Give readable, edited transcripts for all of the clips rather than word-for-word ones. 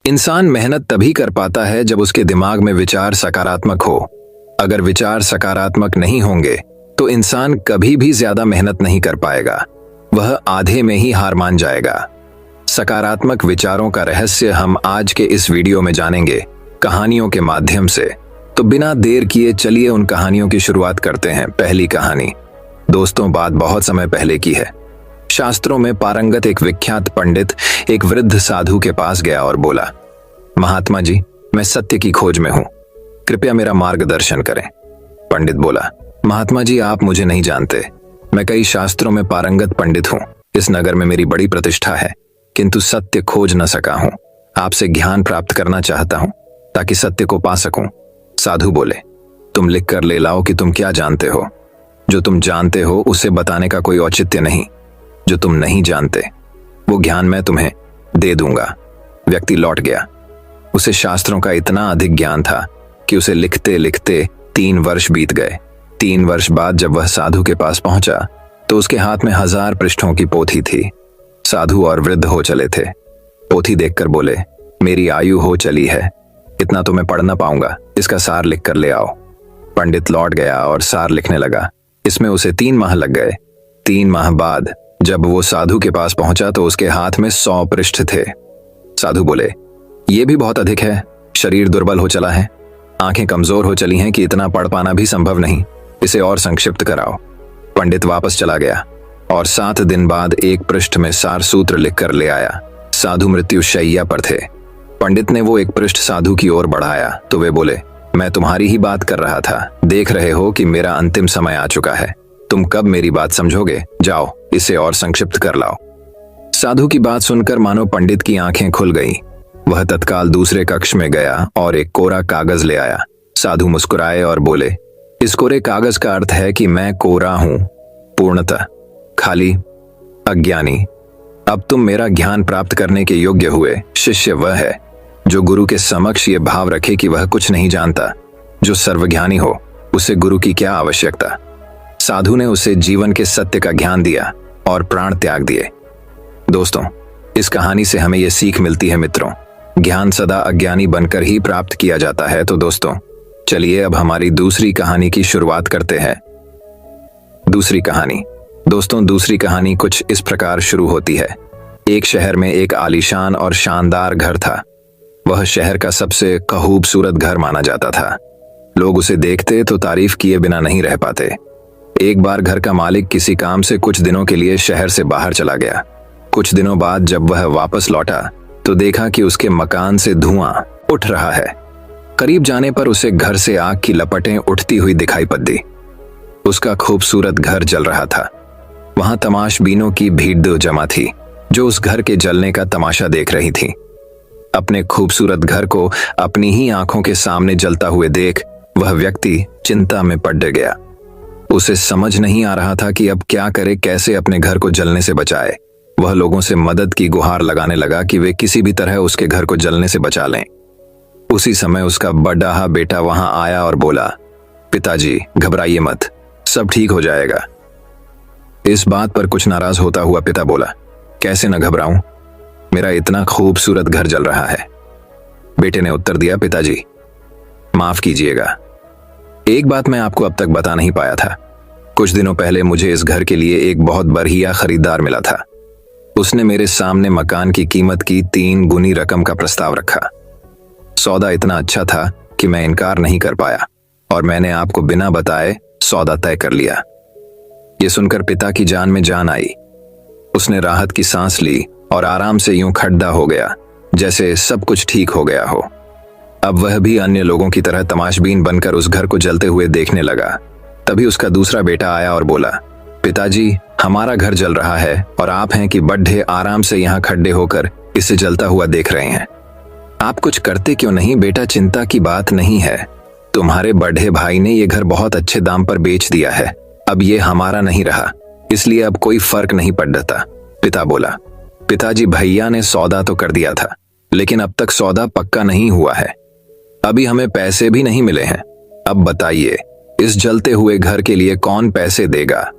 इंसान मेहनत तभी कर पाता है जब उसके दिमाग में विचार सकारात्मक हो। अगर विचार सकारात्मक नहीं होंगे तो इंसान कभी भी ज्यादा मेहनत नहीं कर पाएगा, वह आधे में ही हार मान जाएगा। सकारात्मक विचारों का रहस्य हम आज के इस वीडियो में जानेंगे, कहानियों के माध्यम से। तो बिना देर किए चलिए उन कहानियों की शुरुआत करते हैं। पहली कहानी दोस्तों बात बहुत समय पहले की है। शास्त्रों में पारंगत एक विख्यात पंडित एक वृद्ध साधु के पास गया और बोला, महात्मा जी, मैं सत्य की खोज में हूं, कृपया मेरा मार्गदर्शन करें। पंडित बोला, महात्मा जी, आप मुझे नहीं जानते, मैं कई शास्त्रों में पारंगत पंडित हूं। इस नगर में मेरी बड़ी प्रतिष्ठा है, किंतु सत्य खोज न सका हूं। आपसे ज्ञान प्राप्त करना चाहता हूं ताकि सत्य को पा सकूं। साधु बोले, तुम लिख कर ले लाओ कि तुम क्या जानते हो। जो तुम जानते हो उसे बताने का कोई औचित्य नहीं। जो तुम नहीं जानते वो ज्ञान मैं तुम्हें दे दूंगा। व्यक्ति लौट गया। उसे शास्त्रों का इतना अधिक ज्ञान था कि उसे लिखते लिखते 3 वर्ष बीत गए। 3 वर्ष बाद जब वह साधु के पास पहुंचा तो उसके हाथ में 1000 पृष्ठों की पोथी थी। साधु और वृद्ध हो चले थे। पोथी देखकर बोले, मेरी आयु हो चली है, इतना तो मैं पढ़ ना पाऊंगा, इसका सार लिख कर ले आओ। पंडित लौट गया और सार लिखने लगा। इसमें उसे 3 माह लग गए। 3 माह बाद जब वो साधु के पास पहुंचा तो उसके हाथ में 100 पृष्ठ थे। साधु बोले, ये भी बहुत अधिक है, शरीर दुर्बल हो चला है, आंखें कमजोर हो चली हैं कि इतना पढ़ पाना भी संभव नहीं, इसे और संक्षिप्त कराओ। पंडित वापस चला गया और 7 दिन बाद एक पृष्ठ में सार सूत्र लिखकर ले आया। साधु मृत्यु शैय्या पर थे। पंडित ने वो एक पृष्ठ साधु की ओर बढ़ाया तो वे बोले, मैं तुम्हारी ही बात कर रहा था, देख रहे हो कि मेरा अंतिम समय आ चुका है, तुम कब मेरी बात समझोगे, जाओ इसे और संक्षिप्त कर लाओ। साधु की बात सुनकर मानो पंडित की आंखें खुल गईं। वह तत्काल दूसरे कक्ष में गया और एक कोरा कागज ले आया। साधु मुस्कुराए और बोले, इस कोरे कागज का अर्थ है कि मैं कोरा हूं, पूर्णतः खाली, अज्ञानी। अब तुम मेरा ज्ञान प्राप्त करने के योग्य हुए। शिष्य वह है जो गुरु के समक्ष ये भाव रखे कि वह कुछ नहीं जानता। जो सर्वज्ञानी हो उसे गुरु की क्या आवश्यकता। साधु ने उसे जीवन के सत्य का ज्ञान दिया और प्राण त्याग दिए। दोस्तों, इस कहानी से हमें यह सीख मिलती है मित्रों, ज्ञान सदा अज्ञानी बनकर ही प्राप्त किया जाता है। तो दोस्तों चलिए अब हमारी दूसरी कहानी की शुरुआत करते हैं। दूसरी कहानी दोस्तों, दूसरी कहानी कुछ इस प्रकार शुरू होती है। एक शहर में एक आलीशान और शानदार घर था। वह शहर का सबसे खूबसूरत घर माना जाता था। लोग उसे देखते तो तारीफ किए बिना नहीं रह पाते। एक बार घर का मालिक किसी काम से कुछ दिनों के लिए शहर से बाहर चला गया। कुछ दिनों बाद जब वह वापस लौटा तो देखा कि उसके मकान से धुआं उठ रहा है। करीब जाने पर उसे घर से आग की लपटें उठती हुई दिखाई पड़ी। उसका खूबसूरत घर जल रहा था। वहां तमाशबीनों की भीड़ जमा थी जो उस घर के जलने का तमाशा देख रही थी। अपने खूबसूरत घर को अपनी ही आंखों के सामने जलता हुए देख वह व्यक्ति चिंता में पड़ गया। उसे समझ नहीं आ रहा था कि अब क्या करे, कैसे अपने घर को जलने से बचाए। वह लोगों से मदद की गुहार लगाने लगा कि वे किसी भी तरह उसके घर को जलने से बचा लें। उसी समय उसका बड़ा बेटा वहां आया और बोला, पिताजी घबराइए मत, सब ठीक हो जाएगा। इस बात पर कुछ नाराज होता हुआ पिता बोला, कैसे न घबराऊं, मेरा इतना खूबसूरत घर जल रहा है। बेटे ने उत्तर दिया, पिताजी माफ कीजिएगा, एक बात मैं आपको अब तक बता नहीं पाया था। कुछ दिनों पहले मुझे इस घर के लिए एक बहुत बढ़िया खरीदार मिला था। उसने मेरे सामने मकान की कीमत की 3 गुनी रकम का प्रस्ताव रखा। सौदा इतना अच्छा था कि मैं इनकार नहीं कर पाया और मैंने आपको बिना बताए सौदा तय कर लिया। यह सुनकर पिता की जान में जान आई। उसने राहत की सांस ली और आराम से यूं खड़ा हो गया जैसे सब कुछ ठीक हो गया हो। अब वह भी अन्य लोगों की तरह तमाशबीन बनकर उस घर को जलते हुए देखने लगा। तभी उसका दूसरा बेटा आया और बोला, पिताजी हमारा घर जल रहा है और आप हैं कि बड्ढे आराम से यहाँ खड़े होकर इसे जलता हुआ देख रहे हैं। आप कुछ करते क्यों नहीं बेटा, चिंता की बात नहीं है। तुम्हारे बड़े भाई ने ये घर बहुत अच्छे दाम पर बेच दिया है, अब ये हमारा नहीं रहा, इसलिए अब कोई फर्क नहीं पड़ता। पिता बोला, पिताजी भैया ने सौदा तो कर दिया था लेकिन अब तक सौदा पक्का नहीं हुआ है, अभी हमें पैसे भी नहीं मिले हैं। अब बताइए इस जलते हुए घर के लिए कौन पैसे देगा।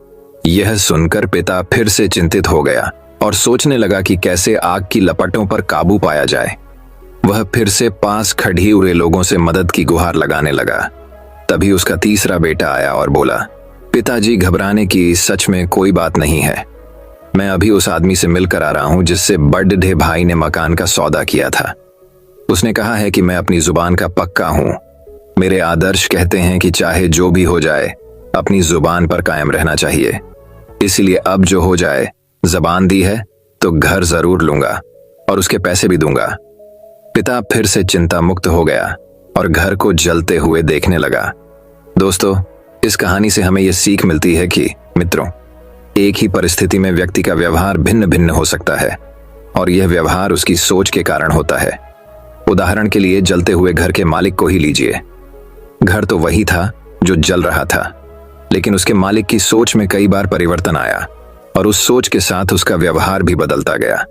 यह सुनकर पिता फिर से चिंतित हो गया और सोचने लगा कि कैसे आग की लपटों पर काबू पाया जाए। वह फिर से पास खड़े हुए लोगों से मदद की गुहार लगाने लगा। तभी उसका तीसरा बेटा आया और बोला, पिताजी घबराने की सच में कोई बात नहीं है। मैं अभी उस आदमी से मिलकर आ रहा हूं जिससे बड़े भाई ने मकान का सौदा किया था। उसने कहा है कि मैं अपनी जुबान का पक्का हूं। मेरे आदर्श कहते हैं कि चाहे जो भी हो जाए अपनी जुबान पर कायम रहना चाहिए। इसलिए अब जो हो जाए, जबान दी है तो घर जरूर लूंगा और उसके पैसे भी दूंगा। पिता फिर से चिंता मुक्त हो गया और घर को जलते हुए देखने लगा। दोस्तों, इस कहानी से हमें यह सीख मिलती है कि मित्रों, एक ही परिस्थिति में व्यक्ति का व्यवहार भिन्न भिन्न हो सकता है और यह व्यवहार उसकी सोच के कारण होता है। उदाहरण के लिए जलते हुए घर के मालिक को ही लीजिए। घर तो वही था जो जल रहा था, लेकिन उसके मालिक की सोच में कई बार परिवर्तन आया और उस सोच के साथ उसका व्यवहार भी बदलता गया।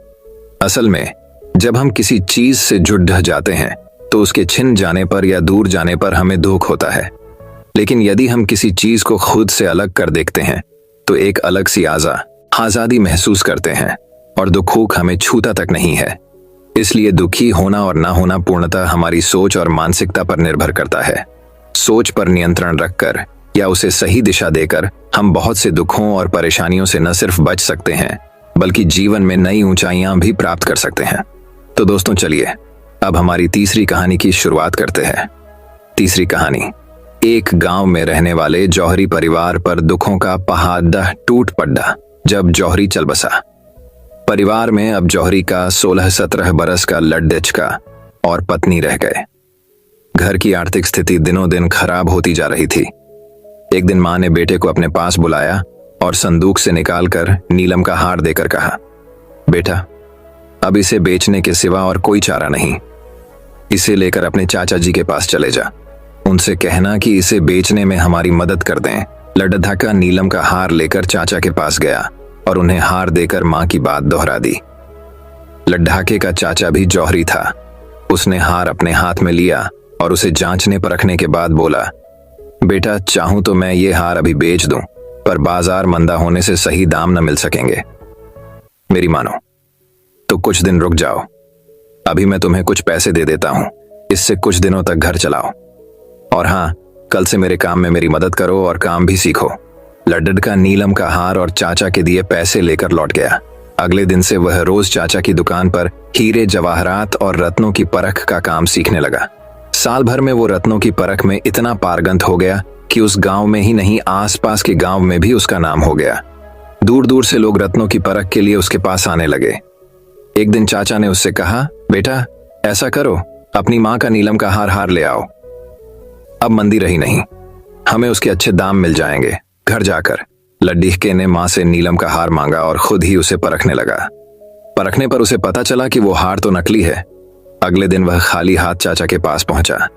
असल में जब हम किसी चीज से जुड़ जाते हैं तो उसके छिन जाने पर या दूर जाने पर हमें दुख होता है, लेकिन यदि हम किसी चीज को खुद से अलग कर देखते हैं तो एक अलग सी आजादी महसूस करते हैं और दुख हमें छूता तक नहीं है। इसलिए दुखी होना और ना होना पूर्णतः हमारी सोच और मानसिकता पर निर्भर करता है। सोच पर नियंत्रण रखकर या उसे सही दिशा देकर हम बहुत से दुखों और परेशानियों से न सिर्फ बच सकते हैं बल्कि जीवन में नई ऊंचाइयां भी प्राप्त कर सकते हैं। तो दोस्तों, चलिए अब हमारी तीसरी कहानी की शुरुआत करते हैं। तीसरी कहानी, एक गांव में रहने वाले जौहरी परिवार पर दुखों का पहाड़ टूट पड़ा जब जौहरी चल बसा। परिवार में अब जौहरी का 16-17 बरस का लड़का और पत्नी रह गए। घर की आर्थिक स्थिति दिनों दिन खराब होती जा रही थी। एक दिन मां ने बेटे को अपने पास बुलाया और संदूक से निकालकर नीलम का हार देकर कहा, बेटा, अब इसे बेचने के सिवा और कोई चारा नहीं। इसे लेकर अपने चाचा जी के पास चले जा। उनसे कहना कि इसे बेचने में हमारी मदद कर दें। लड़का नीलम का हार लेकर चाचा के पास गया और उन्हें हार देकर मां की बात दोहरा दी। लड्ढाके का चाचा भी जौहरी था। उसने हार अपने हाथ में लिया और उसे जांचने परखने के बाद बोला, बेटा, चाहूं तो मैं ये हार अभी बेच दूं, पर बाजार मंदा होने से सही दाम न मिल सकेंगे। मेरी मानो तो कुछ दिन रुक जाओ। अभी मैं तुम्हें कुछ पैसे दे देता हूं, इससे कुछ दिनों तक घर चलाओ। और हाँ, कल से मेरे काम में मेरी मदद करो और काम भी सीखो। लड्डा नीलम का हार और चाचा के दिए पैसे लेकर लौट गया। अगले दिन से वह रोज चाचा की दुकान पर हीरे जवाहरात और रत्नों की परख का काम सीखने लगा। साल भर में वो रत्नों की परख में इतना पारंगत हो गया कि उस गांव में ही नहीं, आसपास के गांव में भी उसका नाम हो गया। दूर दूर से लोग रत्नों की परख के लिए उसके पास आने लगे। एक दिन चाचा ने उससे कहा, बेटा, ऐसा करो, अपनी मां का नीलम का हार ले आओ। अब मंदी रही नहीं, हमें उसके अच्छे दाम मिल जाएंगे। घर जाकर लड्ढीके ने मां से नीलम का हार मांगा और खुद ही उसे परखने लगा। परखने पर उसे पता चला कि वो हार तो नकली है। अगले दिन वह खाली हाथ चाचा के पास पहुंचा।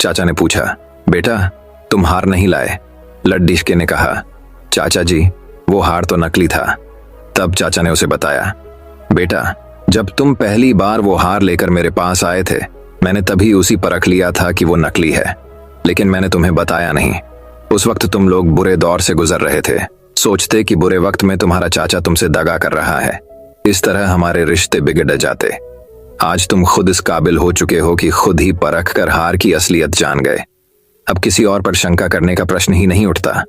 चाचा ने पूछा, बेटा, तुम हार नहीं लाए? लड्ढीके ने कहा, चाचा जी, वो हार तो नकली था। तब चाचा ने उसे बताया, बेटा, जब तुम पहली बार वो हार लेकर मेरे पास आए थे, मैंने तभी उसी परख लिया था कि वो नकली है, लेकिन मैंने तुम्हें बताया नहीं। उस वक्त तुम लोग बुरे दौर से गुजर रहे थे, सोचते कि बुरे वक्त में तुम्हारा चाचा तुमसे दगा कर रहा है। इस तरह हमारे रिश्ते बिगड़ जाते। आज तुम खुद इस काबिल हो चुके हो कि खुद ही परख कर हार की असलियत जान गए। अब किसी और पर शंका करने का प्रश्न ही नहीं उठता।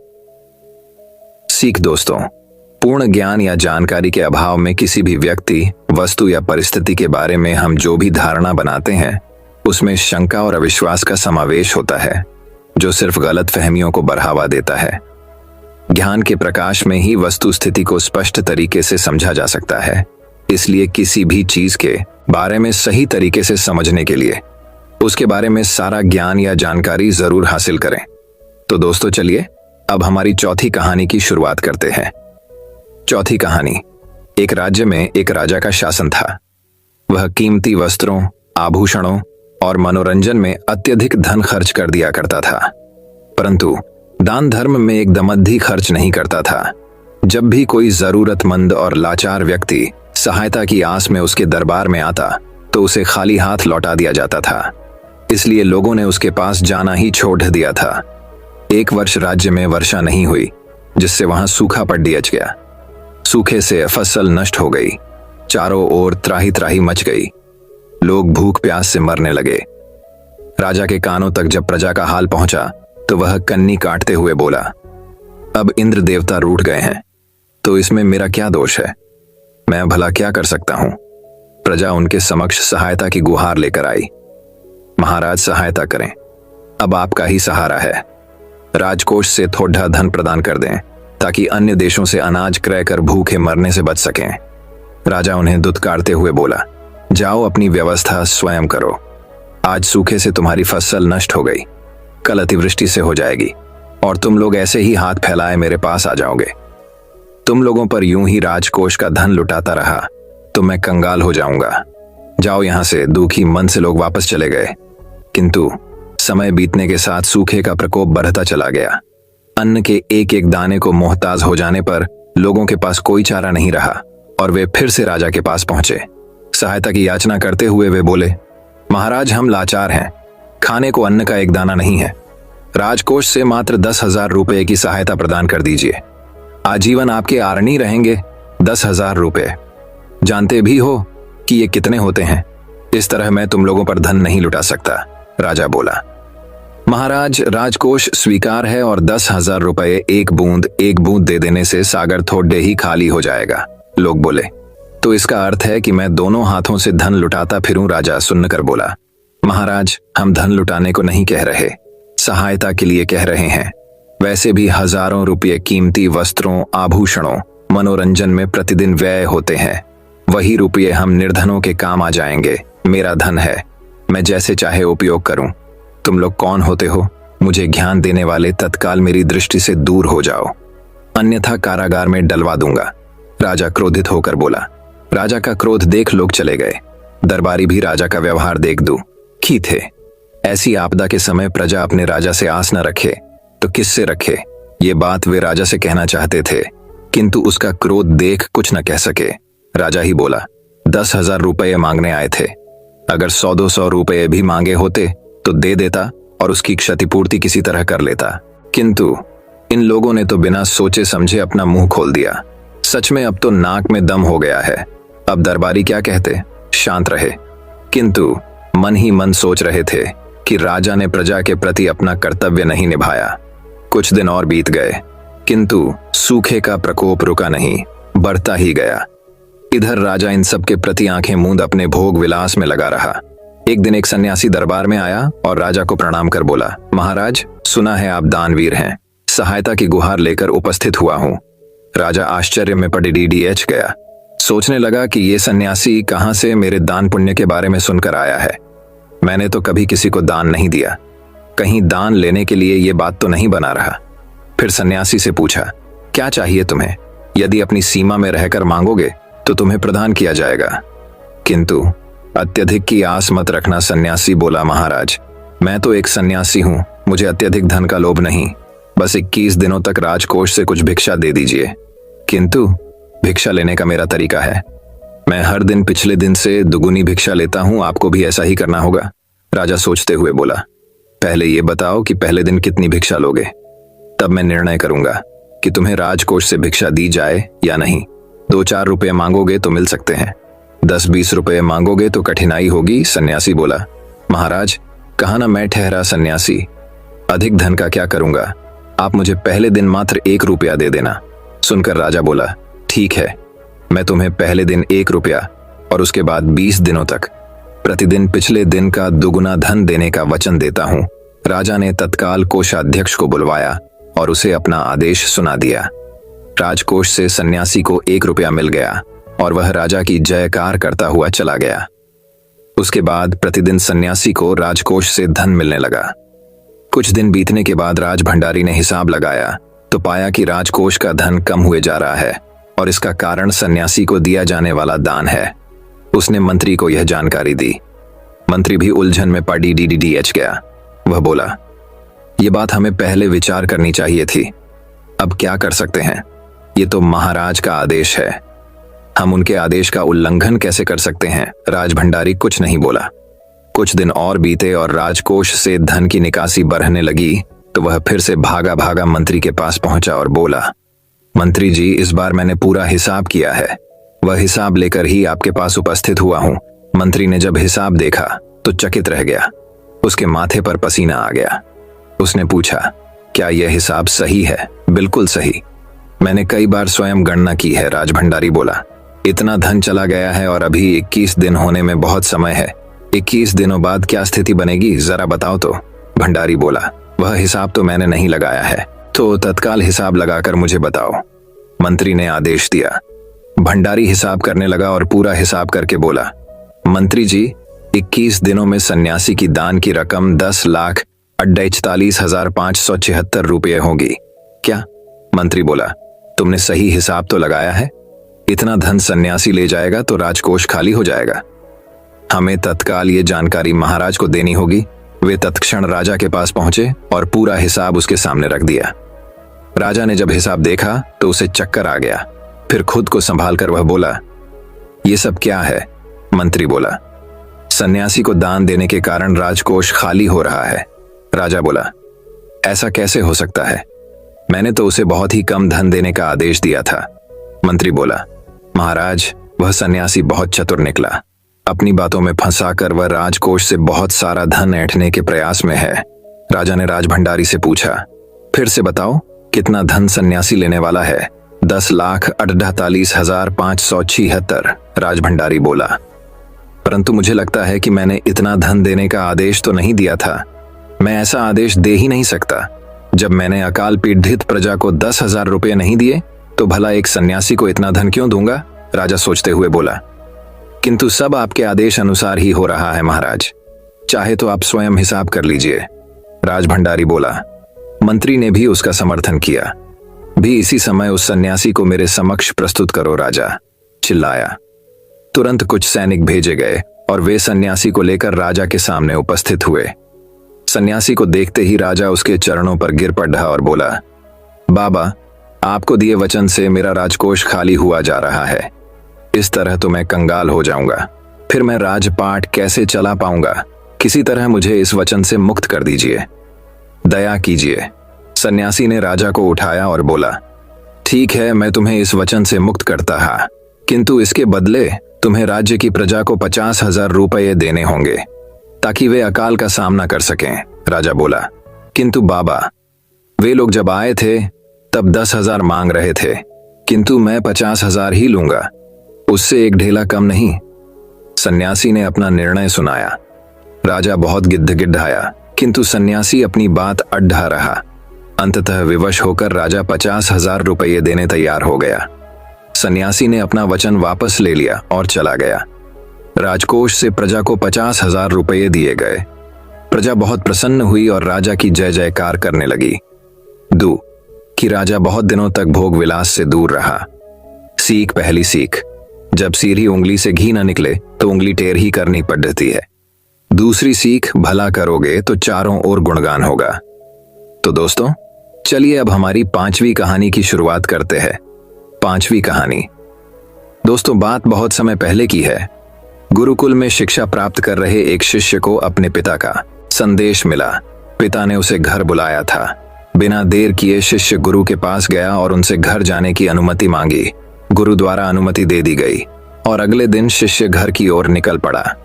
सीख दोस्तों, पूर्ण ज्ञान या जानकारी के अभाव में किसी भी व्यक्ति, वस्तु या परिस्थिति के बारे में हम जो भी धारणा बनाते हैं उसमें शंका और अविश्वास का समावेश होता है, जो सिर्फ गलत फहमियों को बढ़ावा देता है। ज्ञान के प्रकाश में ही वस्तु स्थिति को स्पष्ट तरीके से समझा जा सकता है। इसलिए किसी भी चीज के बारे में सही तरीके से समझने के लिए उसके बारे में सारा ज्ञान या जानकारी जरूर हासिल करें। तो दोस्तों, चलिए अब हमारी चौथी कहानी की शुरुआत करते हैं। चौथी कहानी, एक राज्य में एक राजा का शासन था। वह कीमती वस्त्रों, आभूषणों और मनोरंजन में अत्यधिक धन खर्च कर दिया करता था, परंतु दान धर्म में एक दमद्दी खर्च नहीं करता था। जब भी कोई जरूरतमंद और लाचार व्यक्ति सहायता की आस में उसके दरबार में आता तो उसे खाली हाथ लौटा दिया जाता था। इसलिए लोगों ने उसके पास जाना ही छोड़ दिया था। एक वर्ष राज्य में वर्षा नहीं हुई, जिससे वहां सूखा पड़ गया। सूखे से फसल नष्ट हो गई। चारों ओर त्राही त्राही मच गई। लोग भूख प्यास से मरने लगे। राजा के कानों तक जब प्रजा का हाल पहुंचा तो वह कन्नी काटते हुए बोला, अब इंद्र देवता रूठ गए हैं तो इसमें मेरा क्या दोष है? मैं भला क्या कर सकता हूं? प्रजा उनके समक्ष सहायता की गुहार लेकर आई। महाराज सहायता करें, अब आपका ही सहारा है। राजकोष से थोड़ा धन प्रदान कर दें ताकि अन्य देशों से अनाज क्रय कर भूखे मरने से बच सकें। राजा उन्हें दुत्कारते हुए बोला, जाओ अपनी व्यवस्था स्वयं करो। आज सूखे से तुम्हारी फसल नष्ट हो गई, कल अतिवृष्टि से हो जाएगी और तुम लोग ऐसे ही हाथ फैलाए मेरे पास आ जाओगे। तुम लोगों पर यूं ही राजकोष का धन लुटाता रहा तो मैं कंगाल हो जाऊंगा। जाओ यहां से। दुखी मन से लोग वापस चले गए, किंतु समय बीतने के साथ सूखे का प्रकोप बढ़ता चला गया। अन्न के एक एक दाने को मोहताज हो जाने पर लोगों के पास कोई चारा नहीं रहा और वे फिर से राजा के पास पहुंचे। सहायता की याचना करते हुए वे बोले, महाराज हम लाचार हैं, खाने को अन्न का एक दाना नहीं है। राजकोष से मात्र 10,000 रुपए की सहायता प्रदान कर दीजिए। आजीवन आपके आरणी रहेंगे। 10,000 रुपए, जानते भी हो कि ये कितने होते हैं। इस तरह मैं तुम लोगों पर धन नहीं लुटा सकता। राजा बोला, महाराज राजकोष स्वीकार है और 10,000 रुपए एक बूंद दे देने से सागर थोड़े ही खाली हो जाएगा। लोग बोले, तो इसका अर्थ है कि मैं दोनों हाथों से धन लुटाता फिरूं? राजा सुनकर बोला, महाराज हम धन लुटाने को नहीं कह रहे, सहायता के लिए कह रहे हैं। वैसे भी हजारों रुपये कीमती वस्त्रों, आभूषणों, मनोरंजन में प्रतिदिन व्यय होते हैं। वही रुपये हम निर्धनों के काम आ जाएंगे। मेरा धन है, मैं जैसे चाहे उपयोग करूं। तुम लोग कौन होते हो मुझे ज्ञान देने वाले? तत्काल मेरी दृष्टि से दूर हो जाओ, अन्यथा कारागार में डलवा दूंगा। राजा क्रोधित होकर बोला। राजा का क्रोध देख लोग चले गए। दरबारी भी राजा का व्यवहार देख दुखी थे। ऐसी आपदा के समय प्रजा अपने राजा से आस न रखे तो किससे रखे? ये बात वे राजा से कहना चाहते थे, किंतु उसका क्रोध देख कुछ न कह सके। राजा ही बोला, 10,000 रुपये मांगने आए थे। अगर 100-200 रुपये भी मांगे होते तो दे देता और उसकी क्षतिपूर्ति किसी तरह कर लेता, किंतु इन लोगों ने तो बिना सोचे समझे अपना मुंह खोल दिया। सच में अब तो नाक में दम हो गया है। अब दरबारी क्या कहते, शांत रहे, किंतु मन ही मन सोच रहे थे कि राजा ने प्रजा के प्रति अपना कर्तव्य नहीं निभाया। कुछ दिन और बीत गए, किंतु सूखे का प्रकोप रुका नहीं, बढ़ता ही गया। इधर राजा इन सब के प्रति आंखें मूंद अपने भोग विलास में लगा रहा। एक दिन एक सन्यासी दरबार में आया और राजा को प्रणाम कर बोला, महाराज सुना है आप दानवीर हैं, सहायता की गुहार लेकर उपस्थित हुआ हूं। राजा आश्चर्य में पड़े डीडीएच गया। सोचने लगा कि ये सन्यासी कहां से मेरे दान पुण्य के बारे में सुनकर आया है। मैंने तो कभी किसी को दान नहीं दिया, कहीं दान लेने के लिए ये बात तो नहीं बना रहा। फिर सन्यासी से पूछा, क्या चाहिए तुम्हें? यदि अपनी सीमा में रहकर मांगोगे तो तुम्हें प्रदान किया जाएगा, किंतु अत्यधिक की आस मत रखना। सन्यासी बोला, महाराज मैं तो एक सन्यासी हूं, मुझे अत्यधिक धन का लोभ नहीं। बस 21 दिनों तक राजकोष से कुछ भिक्षा दे दीजिए। किंतु भिक्षा लेने का मेरा तरीका है, मैं हर दिन पिछले दिन से दुगुनी भिक्षा लेता हूं, आपको भी ऐसा ही करना होगा। राजा सोचते हुए बोला, पहले ये बताओ कि पहले दिन कितनी भिक्षा लोगे, तब मैं निर्णय करूंगा कि तुम्हें राजकोष से भिक्षा दी जाए या नहीं। 2-4 रुपये मांगोगे तो मिल सकते हैं, 10-20 रुपये मांगोगे तो कठिनाई होगी। सन्यासी बोला, महाराज कहा ना मैं ठहरा सन्यासी, अधिक धन का क्या करूंगा, आप मुझे पहले दिन मात्र 1 रुपया दे देना। सुनकर राजा बोला, ठीक है, मैं तुम्हें पहले दिन 1 रुपया और उसके बाद 20 दिनों तक प्रतिदिन पिछले दिन का दुगुना धन देने का वचन देता हूं। राजा ने तत्काल कोषाध्यक्ष को बुलवाया और उसे अपना आदेश सुना दिया। राजकोष से सन्यासी को 1 रुपया मिल गया और वह राजा की जयकार करता हुआ चला गया। उसके बाद प्रतिदिन सन्यासी को राजकोष से धन मिलने लगा। कुछ दिन बीतने के बाद राज भंडारी ने हिसाब लगाया तो पाया कि राजकोष का धन कम हुए जा रहा है और इसका कारण सन्यासी को दिया जाने वाला दान है। उसने मंत्री को यह जानकारी दी। मंत्री भी उलझन में पड़ डीडीएच गया। वह बोला, यह बात हमें पहले विचार करनी चाहिए थी, अब क्या कर सकते हैं, ये तो महाराज का आदेश है, हम उनके आदेश का उल्लंघन कैसे कर सकते हैं। राज भंडारी कुछ नहीं बोला। कुछ दिन और बीते और राजकोष से धन की निकासी बढ़ने लगी तो वह फिर से भागा भागा मंत्री के पास पहुंचा और बोला, मंत्री जी इस बार मैंने पूरा हिसाब किया है, वह हिसाब लेकर ही आपके पास उपस्थित हुआ हूं। मंत्री ने जब हिसाब देखा तो चकित रह गया। उसके माथे पर पसीना आ गया। उसने पूछा, क्या यह हिसाब सही है? बिल्कुल सही। मैंने कई बार स्वयं गणना की है, राजभंडारी बोला। इतना धन चला गया है और अभी 21 दिन होने में बहुत समय है। 21 दिनों बाद क्या स्थिति बनेगी, जरा बताओ तो। भंडारी बोला, वह हिसाब तो मैंने नहीं लगाया है, तो तत्काल हिसाब लगाकर मुझे बताओ। मंत्री ने आदेश दिया। भंडारी हिसाब करने लगा और पूरा हिसाब करके बोला, मंत्री जी, 21 दिनों में सन्यासी की दान की रकम 10,41,576 रुपये होगी। क्या? मंत्री बोला, तुमने सही हिसाब तो लगाया है? इतना धन सन्यासी ले जाएगा तो राजकोष खाली हो जाएगा। हमें तत्काल ये जानकारी महाराज को देनी होगी। वे तत्क्षण राजा के पास पहुंचे और पूरा हिसाब उसके सामने रख दिया। राजा ने जब हिसाब देखा तो उसे चक्कर आ गया। फिर खुद को संभालकर वह बोला, ये सब क्या है? मंत्री बोला, सन्यासी को दान देने के कारण राजकोष खाली हो रहा है। राजा बोला, ऐसा कैसे हो सकता है? मैंने तो उसे बहुत ही कम धन देने का आदेश दिया था। मंत्री बोला, महाराज, वह सन्यासी बहुत चतुर निकला। अपनी बातों में फंसाकर वह राजकोष से बहुत सारा धन ऐंठने के प्रयास में है। राजा ने राजभंडारी से पूछा, फिर से बताओ, कितना धन सन्यासी लेने वाला है? 10,48,576। राजभंडारी बोला, परंतु मुझे लगता है कि मैंने इतना धन देने का आदेश तो नहीं दिया था। मैं ऐसा आदेश दे ही नहीं सकता। जब मैंने अकाल पीड़ित प्रजा को 10,000 रुपये नहीं दिए तो भला एक सन्यासी को इतना धन क्यों दूंगा? राजा सोचते हुए बोला, किंतु सब आपके आदेश अनुसार ही हो रहा है महाराज। चाहे तो आप स्वयं हिसाब कर लीजिए। राजभंडारी बोला। मंत्री ने भी उसका समर्थन किया। भी इसी समय उस सन्यासी को मेरे समक्ष प्रस्तुत करो, राजा चिल्लाया। तुरंत कुछ सैनिक भेजे गए और वे सन्यासी को लेकर राजा के सामने उपस्थित हुए। सन्यासी को देखते ही राजा उसके चरणों पर गिर पड़ा और बोला, बाबा, आपको दिए वचन से मेरा राजकोष खाली हुआ जा रहा है। इस तरह तो मैं कंगाल हो जाऊंगा। फिर मैं राजपाट कैसे चला पाऊंगा? किसी तरह मुझे इस वचन से मुक्त कर दीजिए, दया कीजिए। सन्यासी ने राजा को उठाया और बोला, ठीक है, मैं तुम्हें इस वचन से मुक्त करता हा, किंतु इसके बदले तुम्हें राज्य की प्रजा को 50,000 रुपये देने होंगे ताकि वे अकाल का सामना कर सकें। राजा बोला, किंतु बाबा, वे लोग जब आए थे तब 10,000 मांग रहे थे, किंतु मैं 50,000 ही लूंगा, उससे एक ढेला कम नहीं। सन्यासी ने अपना निर्णय सुनाया। राजा बहुत गिड़गिड़ाया, किंतु सन्यासी अपनी बात अड्ढा रहा। अंततः विवश होकर राजा 50,000 रुपये देने तैयार हो गया। सन्यासी ने अपना वचन वापस ले लिया और चला गया। राजकोष से प्रजा को 50,000 रुपये दिए गए। प्रजा बहुत प्रसन्न हुई और राजा की जय जयकार करने लगी। कि राजा बहुत दिनों तक भोग विलास से दूर रहा। सीख, पहली सीख, जब सीधी उंगली से घी न निकले तो उंगली टेढ़ ही करनी पड़ती है। दूसरी सीख, भला करोगे तो चारों ओर गुणगान होगा। तो दोस्तों, चलिए अब हमारी 5वीं कहानी की शुरुआत करते हैं। 5वीं कहानी। दोस्तों, बात बहुत समय पहले की है। गुरुकुल में शिक्षा प्राप्त कर रहे एक शिष्य को अपने पिता का संदेश मिला। पिता ने उसे घर बुलाया था। बिना देर किए शिष्य गुरु के पास गया और उनसे घर जाने की अनुमति मांगी। गुरु द्वारा अनुमति दे दी गई और अगले दिन शिष्य घर की ओर निकल पड़ा।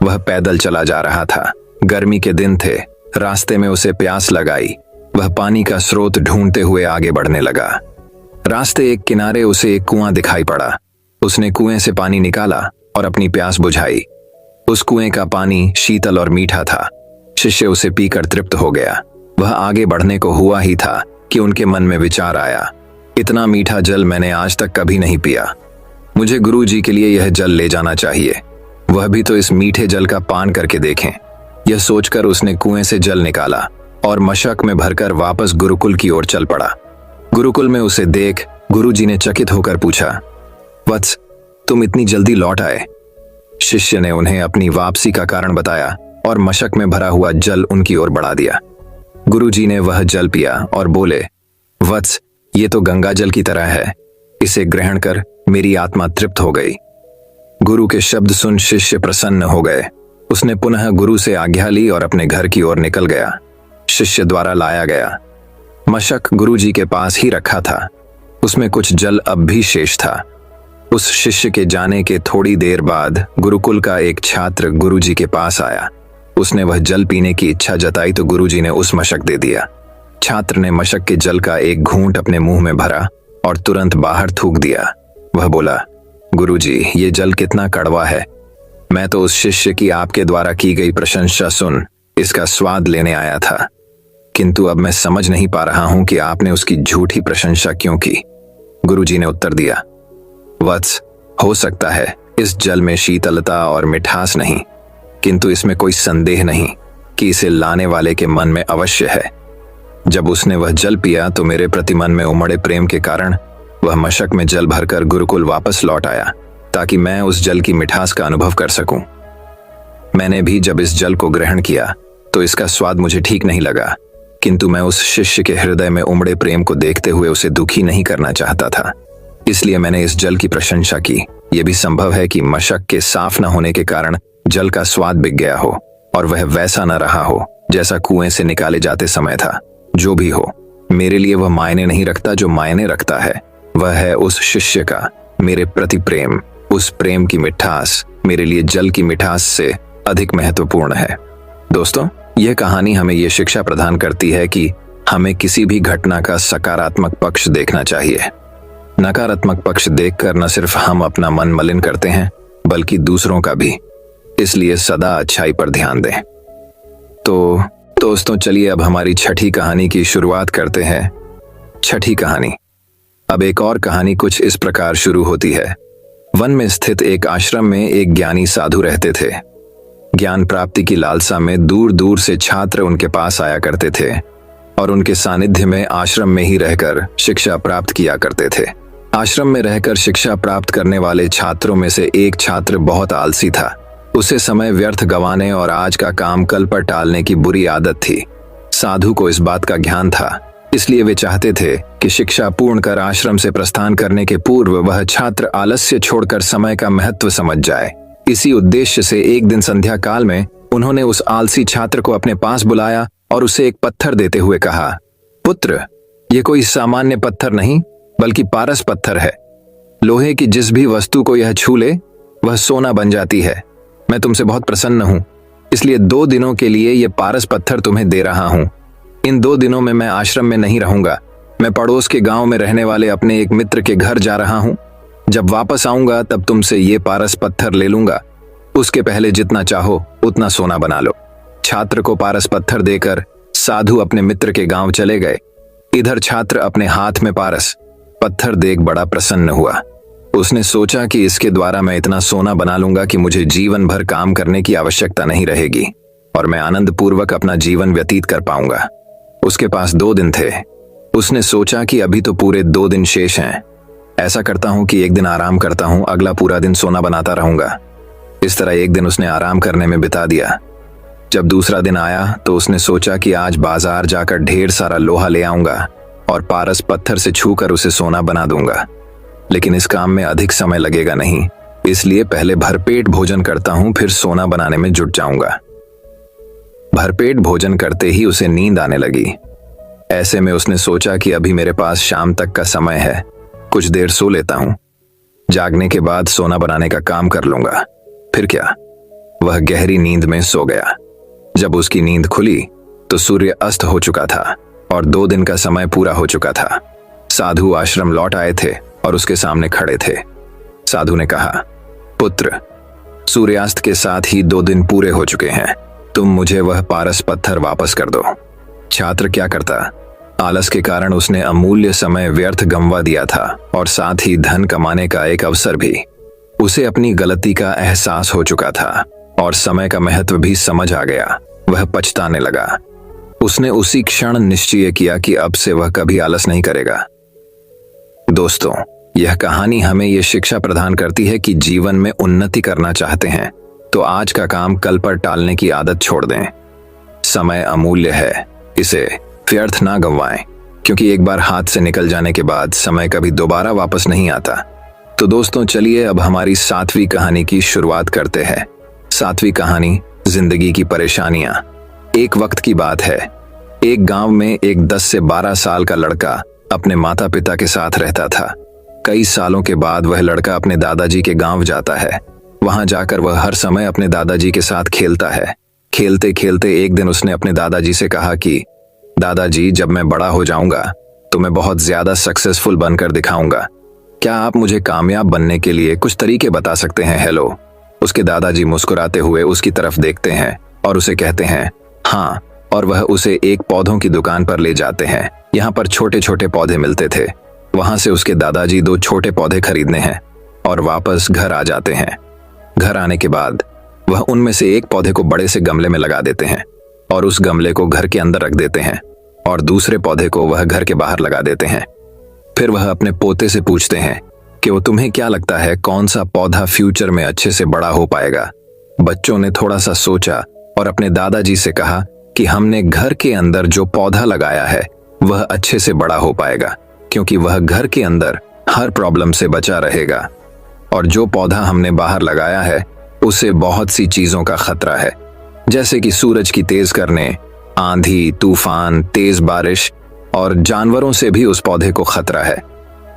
वह पैदल चला जा रहा था। गर्मी के दिन थे। रास्ते में उसे प्यास लगाई। वह पानी का स्रोत ढूंढते हुए आगे बढ़ने लगा। रास्ते एक किनारे उसे एक कुआं दिखाई पड़ा। उसने कुएं से पानी निकाला और अपनी प्यास बुझाई। उस कुएं का पानी शीतल और मीठा था। शिष्य उसे पीकर तृप्त हो गया। वह आगे बढ़ने को हुआ ही था कि उनके मन में विचार आया, इतना मीठा जल मैंने आज तक कभी नहीं पिया। मुझे गुरु जी के लिए यह जल ले जाना चाहिए। वह भी तो इस मीठे जल का पान करके देखें। यह सोचकर उसने कुएं से जल निकाला और मशक में भरकर वापस गुरुकुल की ओर चल पड़ा। गुरुकुल में उसे देख गुरु जी ने चकित होकर पूछा, वत्स, तुम इतनी जल्दी लौट आए? शिष्य ने उन्हें अपनी वापसी का कारण बताया और मशक में भरा हुआ जल उनकी ओर बढ़ा दिया। गुरु जी ने वह जल पिया और बोले, वत्स, ये तो गंगा जल की तरह है। इसे ग्रहण कर मेरी आत्मा तृप्त हो गई। गुरु के शब्द सुन शिष्य प्रसन्न हो गए। उसने पुनः गुरु से आज्ञा ली और अपने घर की ओर निकल गया। शिष्य द्वारा लाया गया मशक गुरु जी के पास ही रखा था। उसमें कुछ जल अब भी शेष था। उस शिष्य के जाने के थोड़ी देर बाद गुरुकुल का एक छात्र गुरुजी के पास आया। उसने वह जल पीने की इच्छा जताई तो गुरुजी ने उस मशक दे दिया। छात्र ने मशक के जल का एक घूंट अपने मुंह में भरा और तुरंत बाहर थूक दिया। वह बोला, गुरुजी, ये जल कितना कड़वा है। मैं तो उस शिष्य की आपके द्वारा की गई प्रशंसा सुन इसका स्वाद लेने आया था, किंतु अब मैं समझ नहीं पा रहा हूं कि आपने उसकी झूठी प्रशंसा क्यों की। गुरुजी ने उत्तर दिया, वत्स, हो सकता है इस जल में शीतलता और मिठास नहीं, किंतु इसमें कोई संदेह नहीं कि इसे लाने वाले के मन में अवश्य है। जब उसने वह जल पिया तो मेरे प्रति मन में उमड़े प्रेम के कारण वह मशक में जल भरकर गुरुकुल वापस लौट आया ताकि मैं उस जल की मिठास का अनुभव कर सकूं। मैंने भी जब इस जल को ग्रहण किया तो इसका स्वाद मुझे ठीक नहीं लगा, किंतु मैं उस शिष्य के हृदय में उमड़े प्रेम को देखते हुए उसे दुखी नहीं करना चाहता था, इसलिए मैंने इस जल की प्रशंसा की। यह भी संभव है कि मशक के साफ न होने के कारण जल का स्वाद बिक गया हो और वह वैसा न रहा हो जैसा कुएं से निकाले जाते समय था। जो भी हो, मेरे लिए वह मायने नहीं रखता। जो मायने रखता है वह है उस शिष्य का मेरे प्रति प्रेम। उस प्रेम की मिठास मेरे लिए जल की मिठास से अधिक महत्वपूर्ण है। दोस्तों, यह कहानी हमें यह शिक्षा प्रदान करती है कि हमें किसी भी घटना का सकारात्मक पक्ष देखना चाहिए। नकारात्मक पक्ष देखकर न सिर्फ हम अपना मन मलिन करते हैं बल्कि दूसरों का भी। इसलिए सदा अच्छाई पर ध्यान दें। तो दोस्तों, चलिए अब हमारी छठी कहानी की शुरुआत करते हैं। छठी कहानी। अब एक और कहानी कुछ इस प्रकार शुरू होती है। वन में स्थित एक आश्रम में एक ज्ञानी साधु रहते थे। ज्ञान प्राप्ति की लालसा में दूर दूर से छात्र उनके पास आया करते थे और उनके सानिध्य में आश्रम में ही रहकर शिक्षा प्राप्त किया करते थे। आश्रम में रहकर शिक्षा प्राप्त करने वाले छात्रों में से एक छात्र बहुत आलसी था। उसे समय व्यर्थ गंवाने और आज का काम कल पर टालने की बुरी आदत थी। साधु को इस बात का ज्ञान था, इसलिए वे चाहते थे कि शिक्षा पूर्ण कर आश्रम से प्रस्थान करने के पूर्व वह छात्र आलस्य छोड़कर समय का महत्व समझ जाए। इसी उद्देश्य से एक दिन संध्या काल में उन्होंने उस आलसी छात्र को अपने पास बुलाया और उसे एक पत्थर देते हुए कहा, पुत्र, ये कोई सामान्य पत्थर नहीं बल्कि पारस पत्थर है। लोहे की जिस भी वस्तु को यह छू ले वह सोना बन जाती है। मैं तुमसे बहुत प्रसन्न हूं, इसलिए 2 दिनों के लिए यह पारस पत्थर तुम्हें दे रहा हूं। इन 2 दिनों में मैं आश्रम में नहीं रहूंगा। मैं पड़ोस के गांव में रहने वाले अपने एक मित्र के घर जा रहा हूं। जब वापस आऊंगा तब तुमसे ये पारस पत्थर ले लूंगा। उसके पहले जितना चाहो उतना सोना बना लो। छात्र को पारस पत्थर देकर साधु अपने मित्र के गांव चले गए। इधर छात्र अपने हाथ में पारस पत्थर देख बड़ा प्रसन्न हुआ। उसने सोचा कि इसके द्वारा मैं इतना सोना बना लूंगा कि मुझे जीवन भर काम करने की आवश्यकता नहीं रहेगी और मैं आनंद पूर्वक अपना जीवन व्यतीत कर पाऊंगा। उसके पास 2 दिन थे। उसने सोचा कि अभी तो पूरे 2 दिन शेष हैं। ऐसा करता हूं कि एक दिन आराम करता हूं, अगला पूरा दिन सोना बनाता रहूंगा। इस तरह एक दिन उसने आराम करने में बिता दिया। जब दूसरा दिन आया तो उसने सोचा कि आज बाजार जाकर ढेर सारा लोहा ले आऊंगा और पारस पत्थर से छूकर उसे सोना बना दूंगा। लेकिन इस काम में अधिक समय लगेगा नहीं, इसलिए पहले भरपेट भोजन करता हूं, फिर सोना बनाने में जुट जाऊंगा। भरपेट भोजन करते ही उसे नींद आने लगी। ऐसे में उसने सोचा कि अभी मेरे पास शाम तक का समय है, कुछ देर सो लेता हूं। जागने के बाद सोना बनाने का काम कर लूंगा। फिर क्या, वह गहरी नींद में सो गया। जब उसकी नींद खुली तो सूर्य अस्त हो चुका था और 2 दिन का समय पूरा हो चुका था। साधु आश्रम लौट आए थे और उसके सामने खड़े थे। साधु ने कहा, पुत्र, सूर्यास्त के साथ ही 2 दिन पूरे हो चुके हैं। तुम मुझे वह पारस पत्थर वापस कर दो। छात्र क्या करता? आलस के कारण उसने अमूल्य समय व्यर्थ गंवा दिया था और साथ ही धन कमाने का एक अवसर भी। उसे अपनी गलती का एहसास हो चुका था और समय का महत्व भी समझ आ गया। वह पछताने लगा। उसने उसी क्षण निश्चय किया कि अब से वह कभी आलस नहीं करेगा। दोस्तों, यह कहानी हमें यह शिक्षा प्रदान करती है कि जीवन में उन्नति करना चाहते हैं तो आज का काम कल पर टालने की आदत छोड़ दें। समय अमूल्य है, इसे व्यर्थ ना गंवाएं, क्योंकि एक बार हाथ से निकल जाने के बाद समय कभी दोबारा वापस नहीं आता। तो दोस्तों, चलिए अब हमारी 7वीं कहानी की शुरुआत करते हैं। 7वीं कहानी, जिंदगी की परेशानियां। एक वक्त की बात है, एक गांव में एक 10 से 12 साल का लड़का अपने माता पिता के साथ रहता था। कई सालों के बाद वह लड़का अपने दादाजी के गांव जाता है। वहां जाकर वह हर समय अपने दादाजी के साथ खेलता है। खेलते खेलते एक दिन उसने अपने दादाजी से कहा कि दादाजी, जब मैं बड़ा हो जाऊंगा तो मैं बहुत ज्यादा सक्सेसफुल बनकर दिखाऊंगा। क्या आप मुझे कामयाब बनने के लिए कुछ तरीके बता सकते हैं? हेलो। उसके दादाजी मुस्कुराते हुए उसकी तरफ देखते हैं और उसे कहते हैं हाँ, और वह उसे एक पौधों की दुकान पर ले जाते हैं। यहाँ पर छोटे छोटे पौधे मिलते थे। वहां से उसके दादाजी 2 छोटे पौधे खरीदने हैं और वापस घर आ जाते हैं। घर आने के बाद वह उनमें से एक पौधे को बड़े से गमले में लगा देते हैं और उस गमले को घर के अंदर रख देते हैं और दूसरे पौधे को वह घर के बाहर लगा देते हैं। फिर वह अपने पोते से पूछते हैं कि वो तुम्हें क्या लगता है कौन सा पौधा फ्यूचर में अच्छे से बड़ा हो पाएगा। बच्चों ने थोड़ा सा सोचा और अपने दादाजी से कहा कि हमने घर के अंदर जो पौधा लगाया है वह अच्छे से बड़ा हो पाएगा, क्योंकि वह घर के अंदर हर प्रॉब्लम से बचा रहेगा, और जो पौधा हमने बाहर लगाया है उसे बहुत सी चीजों का खतरा है, जैसे कि सूरज की तेज करने, आंधी, तूफान, तेज बारिश और जानवरों से भी उस पौधे को खतरा है।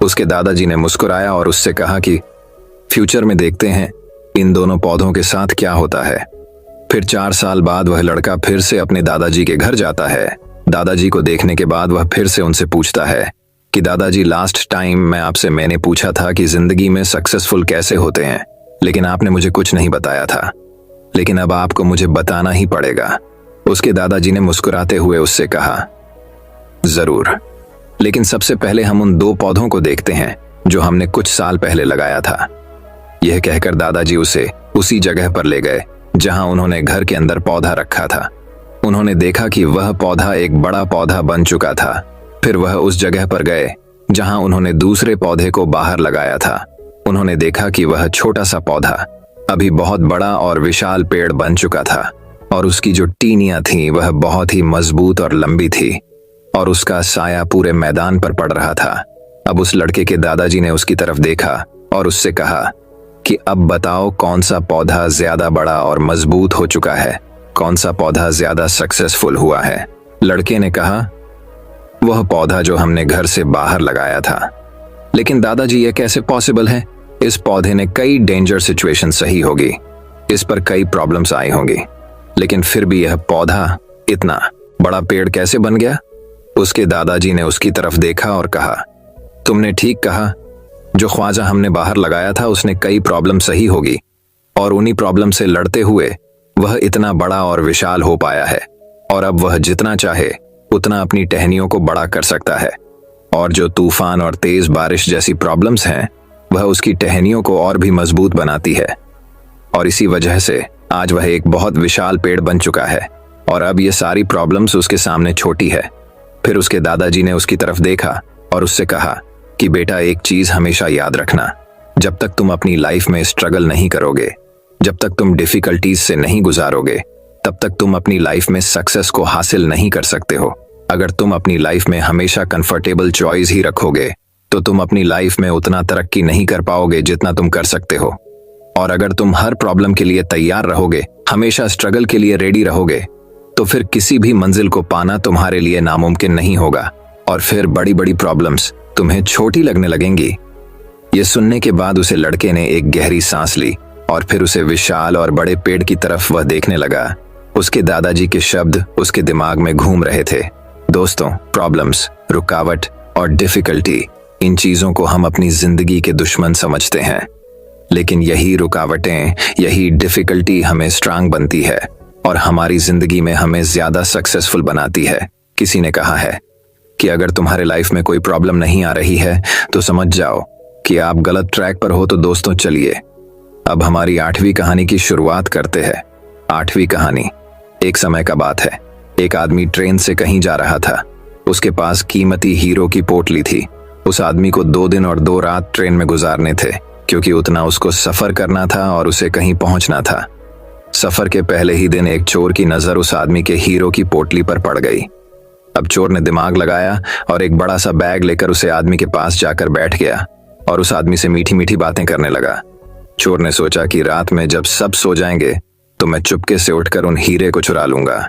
उसके दादाजी ने मुस्कुराया और उससे कहा कि फ्यूचर में देखते हैं इन दोनों पौधों के साथ क्या होता है। फिर 4 साल बाद वह लड़का फिर से अपने दादाजी के घर जाता है। दादाजी को देखने के बाद वह फिर से उनसे पूछता है कि दादाजी, लास्ट टाइम मैंने पूछा था कि जिंदगी में सक्सेसफुल कैसे होते हैं, लेकिन आपने मुझे कुछ नहीं बताया था, लेकिन अब आपको मुझे बताना ही पड़ेगा। उसके दादाजी ने मुस्कुराते हुए उससे कहा जरूर, लेकिन सबसे पहले हम उन 2 पौधों को देखते हैं जो हमने कुछ साल पहले लगाया था। यह कहकर दादाजी उसे उसी जगह पर ले गए जहां उन्होंने घर के अंदर पौधा रखा था। उन्होंने देखा कि वह पौधा एक बड़ा पौधा बन चुका था। फिर वह उस जगह पर गए जहां उन्होंने दूसरे पौधे को बाहर लगाया था। उन्होंने देखा कि वह छोटा सा पौधा अभी बहुत बड़ा और विशाल पेड़ बन चुका था, और उसकी जो टहनियां थीं वह बहुत ही मजबूत और लंबी थी, और उसका साया पूरे मैदान पर पड़ रहा था। अब उस लड़के के दादाजी ने उसकी तरफ देखा और उससे कहा कि अब बताओ कौन सा पौधा ज्यादा बड़ा और मजबूत हो चुका है, कौन सा पौधा ज्यादा सक्सेसफुल हुआ है। लड़के ने कहा वह पौधा जो हमने घर से बाहर लगाया था। लेकिन दादाजी, ये कैसे पॉसिबल है? इस पौधे ने कई डेंजर सिचुएशन सही होगी, इस पर कई प्रॉब्लम्स आई होंगी, लेकिन फिर भी यह पौधा इतना बड़ा पेड़ कैसे बन गया? उसके दादाजी ने उसकी तरफ देखा और कहा तुमने ठीक कहा, जो ख्वाजा हमने बाहर लगाया था उसने कई प्रॉब्लम सही होगी, और उन्हीं प्रॉब्लम से लड़ते हुए वह इतना बड़ा और विशाल हो पाया है, और अब वह जितना चाहे उतना अपनी टहनियों को बड़ा कर सकता है, और जो तूफान और तेज बारिश जैसी प्रॉब्लम्स हैं वह उसकी टहनियों को और भी मजबूत बनाती है, और इसी वजह से आज वह एक बहुत विशाल पेड़ बन चुका है, और अब ये सारी प्रॉब्लम्स उसके सामने छोटी है। फिर उसके दादाजी ने उसकी तरफ देखा और उससे कहा कि बेटा, एक चीज हमेशा याद रखना, जब तक तुम अपनी लाइफ में स्ट्रगल नहीं करोगे, जब तक तुम डिफिकल्टीज से नहीं गुजारोगे, तब तक तुम अपनी लाइफ में सक्सेस को हासिल नहीं कर सकते हो। अगर तुम अपनी लाइफ में हमेशा कंफर्टेबल चॉइस ही रखोगे तो तुम अपनी लाइफ में उतना तरक्की नहीं कर पाओगे जितना तुम कर सकते हो। और अगर तुम हर प्रॉब्लम के लिए तैयार रहोगे, हमेशा स्ट्रगल के लिए रेडी रहोगे, तो फिर किसी भी मंजिल को पाना तुम्हारे लिए नामुमकिन नहीं होगा, और फिर बड़ी बड़ी प्रॉब्लम्स तुम्हें छोटी लगने लगेंगी। ये सुनने के बाद उसे लड़के ने एक गहरी सांस ली और फिर उसे विशाल और बड़े पेड़ की तरफ वह देखने लगा। उसके दादाजी के शब्द उसके दिमाग में घूम रहे थे। दोस्तों, प्रॉब्लम्स, रुकावट और डिफिकल्टी, इन चीजों को हम अपनी जिंदगी के दुश्मन समझते हैं, लेकिन यही रुकावटें, यही डिफिकल्टी हमें स्ट्रांग बनती है और हमारी जिंदगी में हमें ज्यादा सक्सेसफुल बनाती है। किसी ने कहा है कि अगर तुम्हारे लाइफ में कोई प्रॉब्लम नहीं आ रही है तो समझ जाओ कि आप गलत ट्रैक पर हो। तो दोस्तों, चलिए अब हमारी 8वीं कहानी की शुरुआत करते हैं। 8वीं कहानी। एक समय का बात है, एक आदमी ट्रेन से कहीं जा रहा था। उसके पास कीमती हीरो की पोटली थी। उस आदमी को 2 दिन और 2 रात ट्रेन में गुजारने थे, क्योंकि उतना उसको सफर करना था और उसे कहीं पहुंचना था। सफर के पहले ही दिन एक चोर की नजर उस आदमी के हीरो की पोटली पर पड़ गई। अब चोर ने दिमाग लगाया और एक बड़ा सा बैग लेकर उसे आदमी के पास जाकर बैठ गया और उस आदमी से मीठी मीठी बातें करने लगा। चोर ने सोचा कि रात में जब सब सो जाएंगे तो मैं चुपके से उठकर उन हीरे को चुरा लूंगा।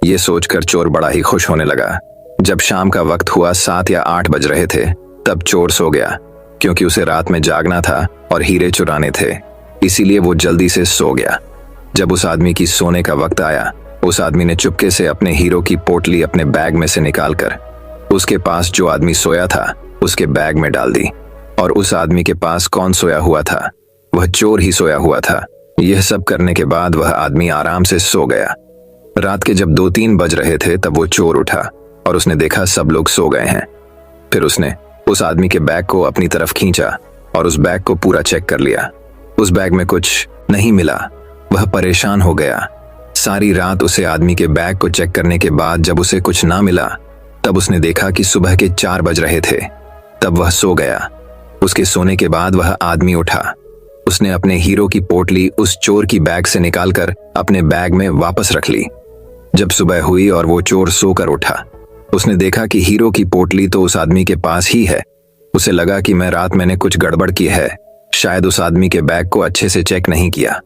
ये सोचकर चोर बड़ा ही खुश होने लगा। जब शाम का वक्त हुआ, 7 या 8 बज रहे थे, तब चोर सो गया। क्योंकि उसे रात में जागना था और हीरे चुराने थे, इसीलिए वो जल्दी से सो गया। जब उस आदमी की सोने का वक्त आया, उस आदमी ने चुपके से अपने हीरो की पोटली अपने बैग में से निकालकर उसके पास जो आदमी सोया था उसके बैग में डाल दी। और उस आदमी के पास कौन सोया हुआ था? वह चोर ही सोया हुआ था। यह सब करने के बाद वह आदमी आराम से सो गया। रात के जब 2-3 बज रहे थे तब वो चोर उठा और उसने देखा सब लोग सो गए हैं। फिर उसने उस आदमी के बैग को अपनी तरफ खींचा और उस बैग को पूरा चेक कर लिया। उस बैग में कुछ नहीं मिला। वह परेशान हो गया। सारी रात उसे आदमी के बैग को चेक करने के बाद जब उसे कुछ ना मिला तब उसने देखा कि सुबह के 4 बज रहे थे। तब वह सो गया। उसके सोने के बाद वह आदमी उठा। उसने अपने हीरो की पोटली उस चोर की बैग से निकालकर अपने बैग में वापस रख ली। जब सुबह हुई और वो चोर सोकर उठा, उसने देखा कि हीरो की पोटली तो उस आदमी के पास ही है। उसे लगा कि मैं रात मैंने कुछ गड़बड़ की है, शायद उस आदमी के बैग को अच्छे से चेक नहीं किया।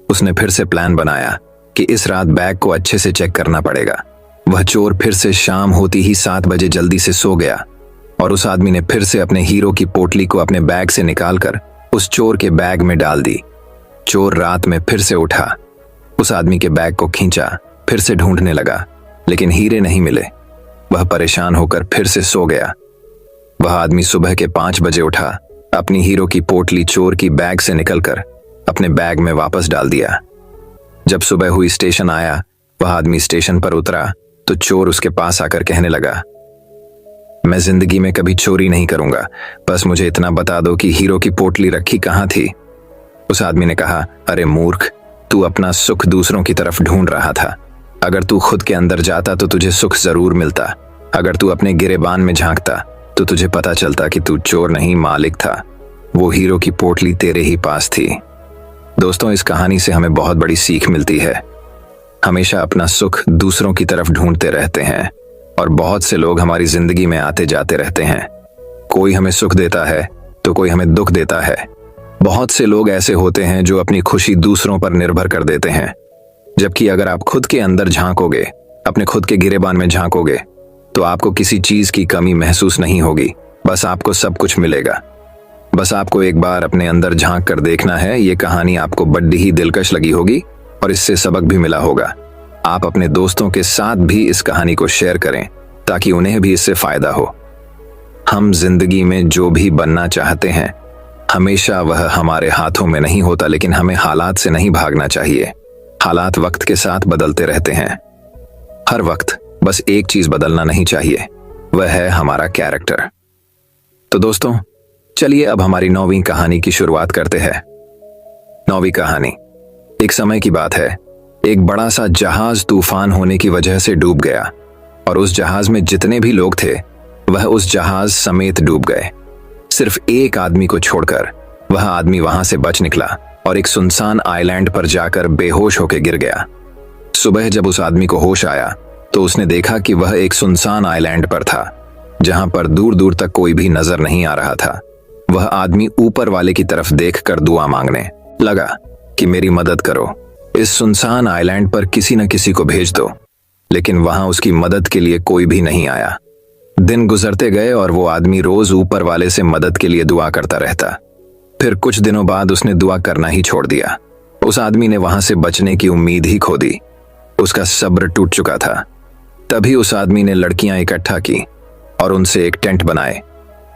उसने फिर से प्लान बनाया कि इस रात बैग को अच्छे से चेक करना पड़ेगा। वह चोर फिर से शाम होती ही 7 बजे जल्दी से सो गया और उस आदमी ने फिर से अपने हीरो की पोटली को अपने बैग से निकालकर उस चोर के बैग में डाल दी। चोर रात में फिर से उठा, उस आदमी के बैग को खींचा, फिर से ढूंढने लगा, लेकिन हीरे नहीं मिले। वह परेशान होकर फिर से सो गया। वह आदमी सुबह के 5 बजे उठा, अपनी हीरो की पोटली चोर की बैग से निकलकर अपने बैग में वापस डाल दिया। जब सुबह हुई, स्टेशन आया। वह आदमी स्टेशन पर उतरा तो चोर उसके पास आकर कहने लगा, मैं जिंदगी में कभी चोरी नहीं करूंगा, बस मुझे इतना बता दो कि हीरो की पोटली रखी कहाँ थी। उस आदमी ने कहा, अरे मूर्ख, तू अपना सुख दूसरों की तरफ ढूंढ रहा था। अगर तू खुद के अंदर जाता तो तुझे सुख जरूर मिलता। अगर तू अपने गिरेबान में झांकता तो तुझे पता चलता कि तू चोर नहीं मालिक था। वो हीरो की पोटली तेरे ही पास थी। दोस्तों, इस कहानी से हमें बहुत बड़ी सीख मिलती है। हमेशा अपना सुख दूसरों की तरफ ढूंढते रहते हैं और बहुत से लोग हमारी जिंदगी में आते जाते रहते हैं। कोई हमें सुख देता है तो कोई हमें दुख देता है। बहुत से लोग ऐसे होते हैं जो अपनी खुशी दूसरों पर निर्भर कर देते हैं, जबकि अगर आप खुद के अंदर झांकोगे, अपने खुद के गिरेबान में झांकोगे, तो आपको किसी चीज की कमी महसूस नहीं होगी। बस आपको सब कुछ मिलेगा। बस आपको एक बार अपने अंदर झांक कर देखना है। ये कहानी आपको बड़ी ही दिलकश लगी होगी और इससे सबक भी मिला होगा। आप अपने दोस्तों के साथ भी इस कहानी को शेयर करें ताकि उन्हें भी इससे फायदा हो। हम जिंदगी में जो भी बनना चाहते हैं, हमेशा वह हमारे हाथों में नहीं होता, लेकिन हमें हालात से नहीं भागना चाहिए। हालात वक्त के साथ बदलते रहते हैं। हर वक्त बस एक चीज बदलना नहीं चाहिए, वह है हमारा कैरेक्टर। तो दोस्तों, चलिए अब हमारी 9वीं कहानी की शुरुआत करते हैं। 9वीं कहानी। एक समय की बात है। एक बड़ा सा जहाज तूफान होने की वजह से डूब गया और उस जहाज में जितने भी लोग थे वह उस जहाज समेत डूब गए। सिर्फ एक आदमी को छोड़कर। वह आदमी वहां से बच निकला और एक सुनसान आइलैंड पर जाकर बेहोश होकर गिर गया। सुबह जब उस आदमी को होश आया तो उसने देखा कि वह एक सुनसान आइलैंड पर था, जहां पर दूर दूर तक कोई भी नजर नहीं आ रहा था। वह आदमी ऊपर वाले की तरफ देखकर दुआ मांगने लगा कि मेरी मदद करो, इस सुनसान आइलैंड पर किसी न किसी को भेज दो। लेकिन वहां उसकी मदद के लिए कोई भी नहीं आया। दिन गुजरते गए और वो आदमी रोज ऊपर वाले से मदद के लिए दुआ करता रहता। फिर कुछ दिनों बाद उसने दुआ करना ही छोड़ दिया। उस आदमी ने वहां से बचने की उम्मीद ही खो दी। उसका सब्र टूट चुका था। तभी उस आदमी ने लड़कियां इकट्ठा की और उनसे एक टेंट बनाए।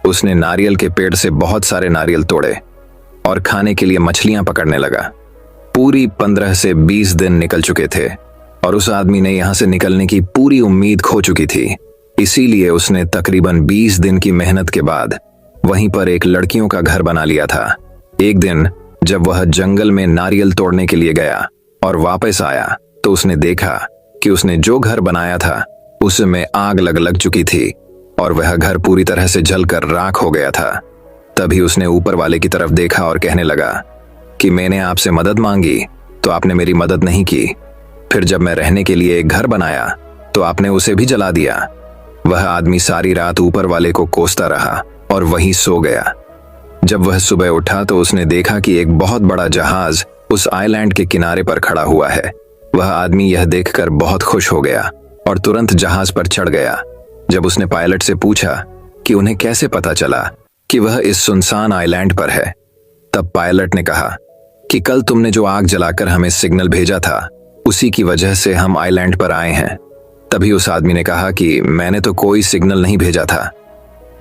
उसने नारियल के पेड़ से बहुत सारे नारियल तोड़े और खाने के लिए मछलियां पकड़ने लगा। पूरी 15 से 20 दिन निकल चुके थे और उस आदमी ने यहां से निकलने की पूरी उम्मीद खो चुकी थी। इसीलिए उसने तकरीबन 20 दिन की मेहनत के बाद वहीं पर एक लड़कियों का घर बना लिया था। एक दिन जब वह जंगल में नारियल तोड़ने के लिए गया और वापस आया तो उसने देखा कि उसने जो घर बनाया था उसमें आग लग चुकी थी और वह घर पूरी तरह से जलकर राख हो गया था। तभी उसने ऊपर वाले की तरफ देखा और कहने लगा कि मैंने आपसे मदद मांगी तो आपने मेरी मदद नहीं की। फिर जब मैं रहने के लिए एक घर बनाया तो आपने उसे भी जला दिया। वह आदमी सारी रात ऊपर वाले को कोसता रहा और वहीं सो गया। जब वह सुबह उठा तो उसने देखा कि एक बहुत बड़ा जहाज उस आइलैंड के किनारे पर खड़ा हुआ है। वह आदमी यह देखकर बहुत खुश हो गया और तुरंत जहाज पर चढ़ गया। जब उसने पायलट से पूछा कि उन्हें कैसे पता चला कि वह इस सुनसान आइलैंड पर है। तब पायलट ने कहा कि कल तुमने जो आग जलाकर हमें सिग्नल भेजा था, उसी की वजह से हम आइलैंड पर आए हैं। तभी उस आदमी ने कहा कि मैंने तो कोई सिग्नल नहीं भेजा था।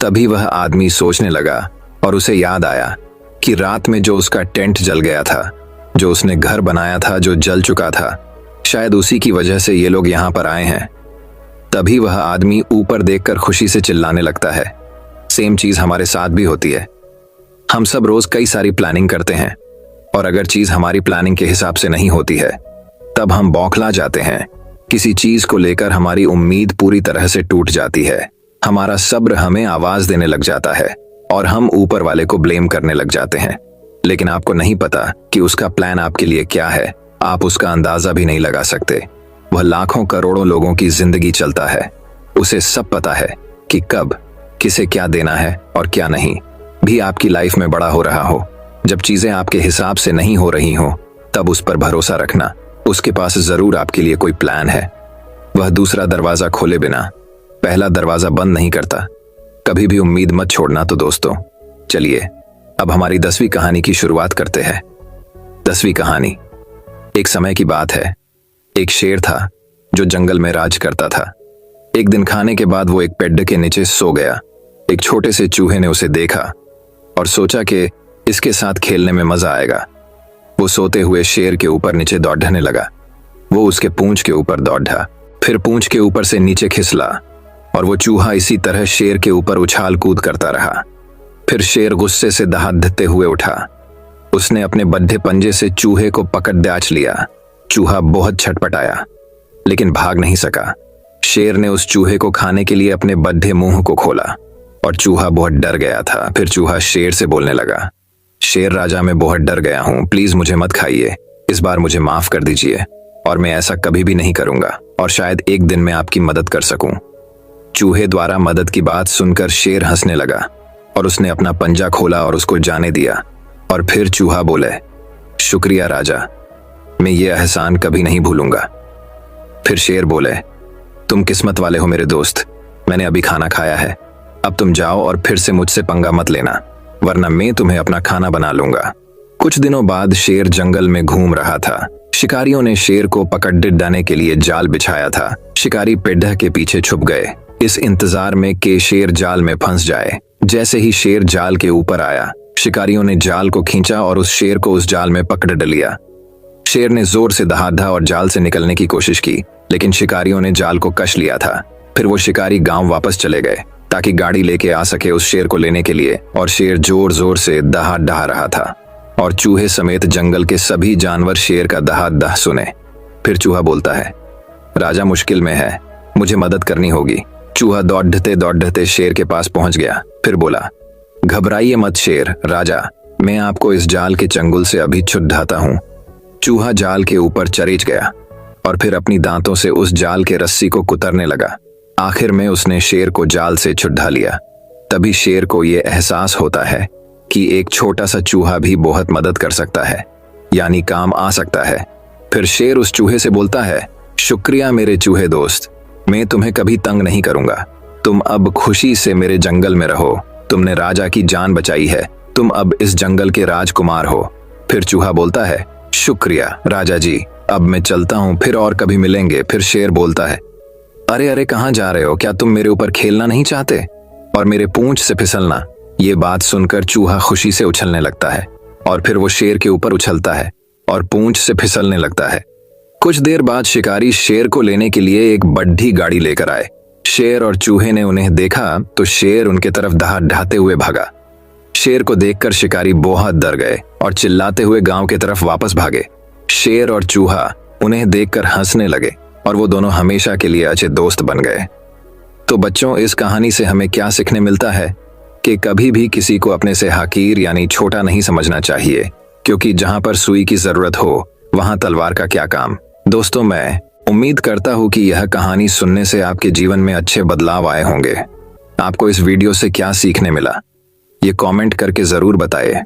तभी वह आदमी सोचने लगा और उसे याद आया कि रात में जो उसका टेंट जल गया था, जो उसने घर बनाया था जो जल चुका था, शायद उसी की वजह से ये लोग यहाँ पर आए हैं। तभी वह आदमी ऊपर देखकर खुशी से चिल्लाने लगता है। सेम चीज हमारे साथ भी होती है। हम सब रोज कई सारी प्लानिंग करते हैं और अगर चीज हमारी प्लानिंग के हिसाब से नहीं होती है तब हम बौखला जाते हैं। किसी चीज को लेकर हमारी उम्मीद पूरी तरह से टूट जाती है। हमारा सब्र हमें आवाज देने लग जाता है और हम ऊपर वाले को ब्लेम करने लग जाते हैं। लेकिन आपको नहीं पता कि उसका प्लान आपके लिए क्या है। आप उसका अंदाजा भी नहीं लगा सकते। वह लाखों करोड़ों लोगों की जिंदगी चलता है। उसे सब पता है कि कब किसे क्या देना है और क्या नहीं। भी आपकी लाइफ में बड़ा हो रहा हो, जब चीजें आपके हिसाब से नहीं हो रही हो, तब उस पर भरोसा रखना। उसके पास जरूर आपके लिए कोई प्लान है। वह दूसरा दरवाजा खोले बिना पहला दरवाजा बंद नहीं करता। कभी भी उम्मीद मत छोड़ना। तो दोस्तों, चलिए अब हमारी 10वीं कहानी की शुरुआत करते हैं। 10वीं कहानी। एक समय की बात है। एक शेर था जो जंगल में राज करता था। एक दिन खाने के बाद वो एक पेड़ के नीचे सो गया। एक छोटे से चूहे ने उसे देखा और सोचा कि इसके साथ खेलने में मजा आएगा। वो सोते हुए शेर के ऊपर नीचे दौड़ने लगा। वो उसके पूंछ के ऊपर दौड़ा, फिर पूंछ के ऊपर से नीचे खिसला और वो चूहा इसी तरह शेर के ऊपर उछाल कूद करता रहा। फिर शेर गुस्से से दहाड़ते हुए उठा। उसने अपने बड्ढे पंजे से चूहे को पकड़ दाच लिया। चूहा बहुत छटपटाया लेकिन भाग नहीं सका। शेर ने उस चूहे को खाने के लिए अपने बड्ढे मुंह को खोला और चूहा बहुत डर गया था। फिर चूहा शेर से बोलने लगा, शेर राजा, मैं बहुत डर गया हूं, प्लीज मुझे मत खाइए। इस बार मुझे माफ कर दीजिए और मैं ऐसा कभी भी नहीं करूंगा और शायद एक दिन मैं आपकी मदद कर सकूं। चूहे द्वारा मदद की बात सुनकर शेर हंसने लगा और उसने अपना पंजा खोला और उसको जाने दिया। और फिर चूहा बोले, शुक्रिया राजा, मैं ये एहसान कभी नहीं भूलूंगा। फिर शेर बोले, तुम किस्मत वाले हो मेरे दोस्त, मैंने अभी खाना खाया है। अब तुम जाओ और फिर से मुझसे पंगा मत लेना, वरना मैं तुम्हें अपना खाना बना लूंगा। कुछ दिनों बाद शेर जंगल में घूम रहा था। शिकारियों ने शेर को पकड़ डालने के लिए जाल बिछाया था। शिकारी पेड़ के पीछे छुप गए, इस इंतजार में कि शेर जाल में फंस जाए। जैसे ही शेर जाल के ऊपर आया, शिकारियों ने जाल को खींचा और उस शेर को उस जाल में पकड़ लिया। शेर ने जोर से दहाड़ा और जाल से निकलने की कोशिश की, लेकिन शिकारियों ने जाल को कस लिया था। फिर वो शिकारी गांव वापस चले गए ताकि गाड़ी लेके आ सके उस शेर को लेने के लिए। और शेर जोर जोर से दहाड़ रहा था और चूहे समेत जंगल के सभी जानवर शेर का दहाड़ सुने। फिर चूहा बोलता है, राजा मुश्किल में है, मुझे मदद करनी होगी। चूहा दौड़ते दौड़ते शेर के पास पहुंच गया। फिर बोला, घबराइए मत शेर राजा, मैं आपको इस जाल के चंगुल से अभी छुड़ाता हूं। चूहा जाल के ऊपर चरीच गया और फिर अपनी दांतों से उस जाल के रस्सी को कुतरने लगा। आखिर में उसने शेर को जाल से छुड़ा लिया। तभी शेर को यह एहसास होता है कि एक छोटा सा चूहा भी बहुत मदद कर सकता है, यानी काम आ सकता है। फिर शेर उस चूहे से बोलता है, शुक्रिया मेरे चूहे दोस्त, मैं तुम्हें कभी तंग नहीं करूंगा। तुम अब खुशी से मेरे जंगल में रहो। तुमने राजा की जान बचाई है, तुम अब इस जंगल के राजकुमार हो। फिर चूहा बोलता है, शुक्रिया राजा जी, अब मैं चलता हूँ, फिर और कभी मिलेंगे। फिर शेर बोलता है, अरे अरे कहाँ जा रहे हो? क्या तुम मेरे ऊपर खेलना नहीं चाहते और मेरे पूंछ से फिसलना? ये बात सुनकर चूहा खुशी से उछलने लगता है और फिर वो शेर के ऊपर उछलता है और पूंछ से फिसलने लगता है। कुछ देर बाद शिकारी शेर को लेने के लिए एक बड़ी गाड़ी लेकर आए। शेर और चूहे ने उन्हें देखा तो शेर उनके तरफ दहाड़ते हुए भागा। शेर को देखकर शिकारी बहुत डर गए और चिल्लाते हुए गांव की तरफ वापस भागे। शेर और चूहा उन्हें देखकर हंसने लगे और वो दोनों हमेशा के लिए अच्छे दोस्त बन गए। तो बच्चों, इस कहानी से हमें क्या सीखने मिलता है कि कभी भी किसी को अपने से हकीर यानी छोटा नहीं समझना चाहिए, क्योंकि जहां पर सुई की जरूरत हो वहां तलवार का क्या काम। दोस्तों, मैं उम्मीद करता हूं कि यह कहानी सुनने से आपके जीवन में अच्छे बदलाव आए होंगे। आपको इस वीडियो से क्या सीखने मिला, ये कमेंट करके जरूर बताएं।